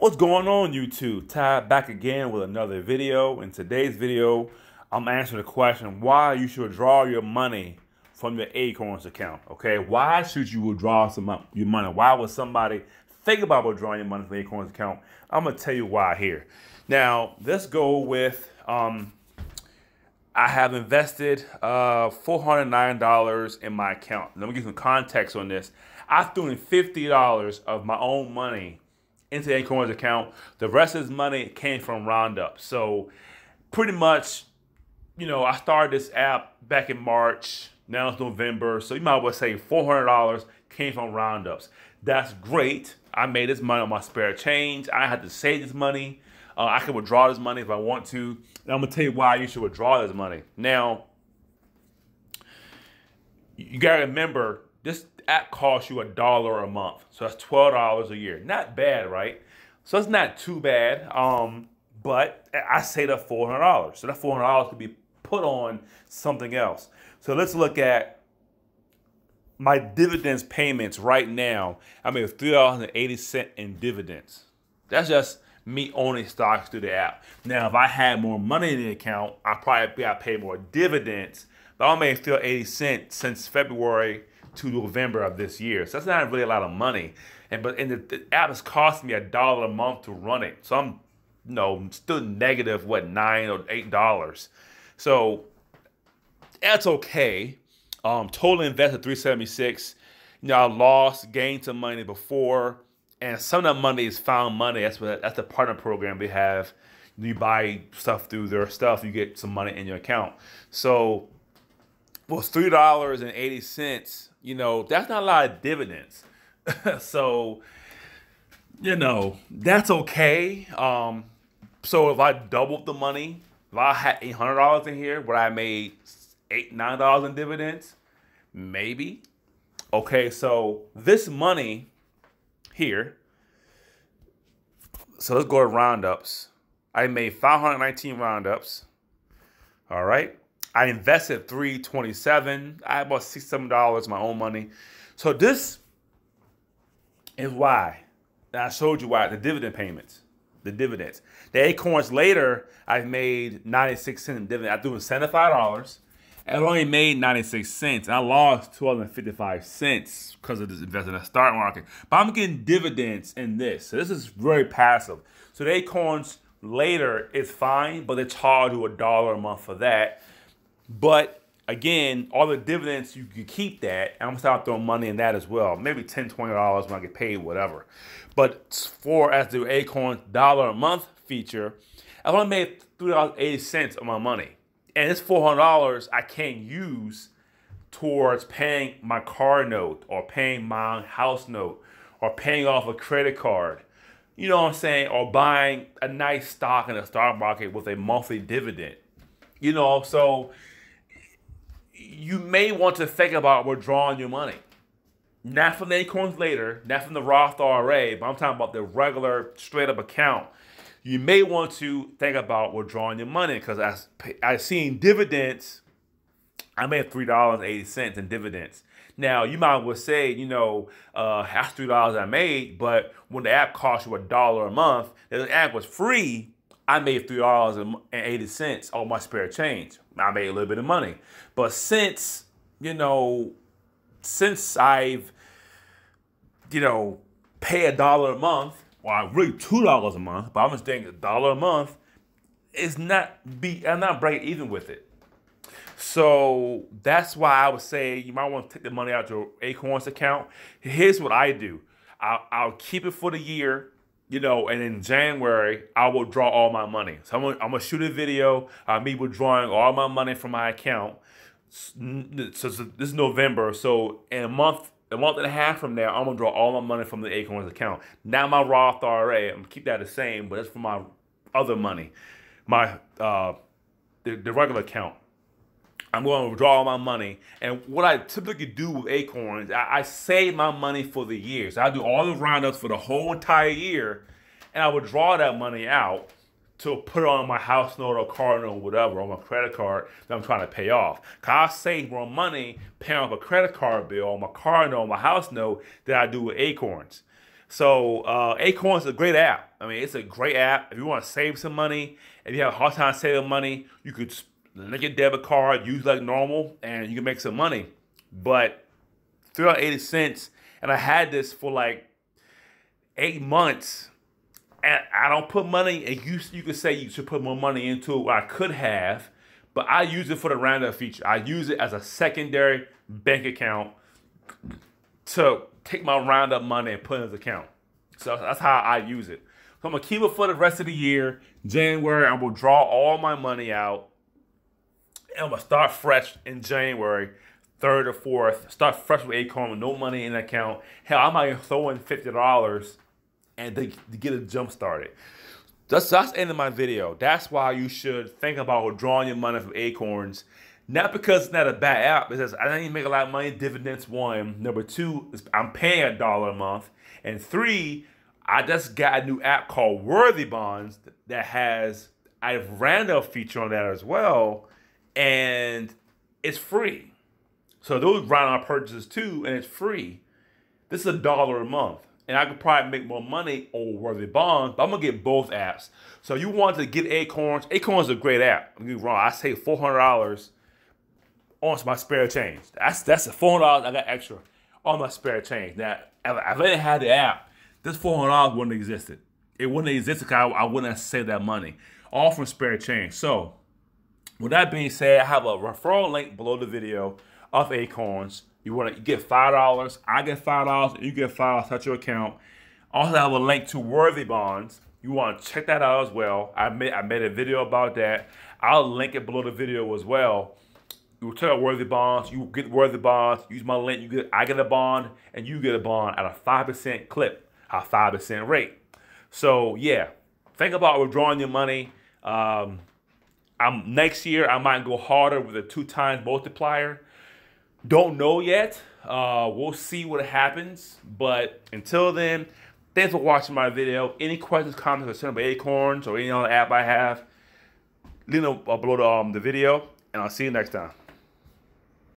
What's going on, YouTube? Ty back again with another video. In today's video, I'm answering the question why you should withdraw your money from your Acorns account. Okay, why should you withdraw your money? Why would somebody think about withdrawing your money from the Acorns account? I'm gonna tell you why here. Now, let's go with I have invested $409 in my account. Let me give some context on this. I threw in $50 of my own money into the acorns account. The rest of this money came from Roundup. So pretty much, I started this app back in March. Now it's November. So you might as well say $400 came from Roundups. That's great. I made this money on my spare change. I had to save this money. I can withdraw this money if I want to. And I'm going to tell you why you should withdraw this money. Now, you got to remember, this app costs you $1 a month. So that's $12 a year. Not bad, right? So it's not too bad. But I saved up $400. So that $400 could be put on something else. So let's look at my dividends payments right now. I made $3.80 in dividends. That's just me owning stocks through the app. Now, if I had more money in the account, I probably got paid more dividends. But I made $3.80 since February to November of this year. So that's not really a lot of money. And the app is costing me $1 a month to run it. So I'm still negative, what, $9 or $8. So that's okay. Total invested $376. I lost, gained some money before. And some of that money is found money. That's the partner program we have. You buy stuff through their stuff, you get some money in your account. So, well, $3.80, that's not a lot of dividends. So, that's okay. So if I doubled the money, if I had $800 in here, would I made $8, $9 in dividends? Maybe. Okay, so this money here, so let's go to roundups. I made 519 roundups. All right, I invested $327. I had about $6, $7 my own money. So this is why. And I showed you why. The dividend payments, the dividends. The acorns later, I made 96 cents in dividend. I threw in $75. I only made 96 cents. And I lost 255 cents because of this investment in the stock market. But I'm getting dividends in this. So this is very passive. So the acorns later is fine, but they charge you $1 a month for that. But again, all the dividends, you can keep that. And I'm going to start throwing money in that as well. Maybe $10, $20 when I get paid, whatever. But as the acorn $1 a month feature, I only made $3.80 of my money. And this $400 I can't use towards paying my car note or paying my house note or paying off a credit card. You know what I'm saying? Or buying a nice stock in the stock market with a monthly dividend. So you may want to think about withdrawing your money. Not from the acorns later, not from the Roth IRA, but I'm talking about the regular straight up account. You may want to think about withdrawing your money because I seen dividends. I made $3.80 in dividends. Now, you might well say, that's $3 I made, but when the app cost you $1 a month, the app was free, I made $3.80 on my spare change. I made a little bit of money. But since I've, pay $1 a month, well, really $2 a month, but I'm just thinking $1 a month I'm not breaking even with it. So that's why I would say you might want to take the money out your Acorns account. Here's what I do. I'll keep it for the year, and in January, I will draw all my money. So I'm gonna shoot a video of me withdrawing all my money from my account. So this is November. So in a month and a half from now, I'm gonna draw all my money from the Acorns account. Now my Roth IRA, I'm gonna keep that the same, but it's for my other money, my the regular account. I'm going to withdraw all my money. And what I typically do with acorns, I save my money for the year. So I do all the roundups for the whole entire year, and I would draw that money out to put it on my house note or car note or whatever, on my credit card that I'm trying to pay off. Because I save more money paying off a credit card bill, on my car note, on my house note, than I do with acorns. So Acorns is a great app. I mean, it's a great app. If you want to save some money, if you have a hard time saving money, you could link your debit card, use like normal, and you can make some money. But 3.80 cents, and I had this for like 8 months, and I don't put money. And you could say you should put more money into it. What I could have, but I use it for the roundup feature. I use it as a secondary bank account to take my roundup money and put in his account. So that's how I use it. So I'm gonna keep it for the rest of the year. January, I'm gonna draw all my money out. And I'm gonna start fresh in January, 3rd or 4th. Start fresh with Acorn with no money in the account. Hell, I might throw in $50 and to get a jump started. That's the end of my video. That's why you should think about withdrawing your money from Acorns. Not because it's not a bad app, because I didn't make a lot of money, dividends, 1. Number 2, I'm paying $1 a month. And 3, I just got a new app called Worthy Bonds that has a random feature on that as well. And it's free. So those round-up purchases too, and it's free. This is $1 a month. And I could probably make more money on Worthy Bonds, but I'm going to get both apps. So you want to get Acorns. Acorns is a great app. Don't get me wrong. I saved $400 on my spare change. That's the $400 I got extra on my spare change. Now, if I didn't have the app, this $400 wouldn't have existed. It wouldn't have existed because I wouldn't have saved that money. All from spare change. So, with that being said, I have a referral link below the video of Acorns. You get $5. I get $5. And you get $5 at your account. Also, I have a link to Worthy Bonds. You want to check that out as well. I made a video about that. I'll link it below the video as well. You check out Worthy Bonds. You get Worthy Bonds. Use my link. I get a bond, and you get a bond at a 5% clip, a 5% rate. So yeah, think about withdrawing your money. Next year I might go harder with a 2x multiplier. Don't know yet. We'll see what happens. But until then, thanks for watching my video. Any questions, comments, or send about Acorns or any other app I have, leave them below the video, and I'll see you next time.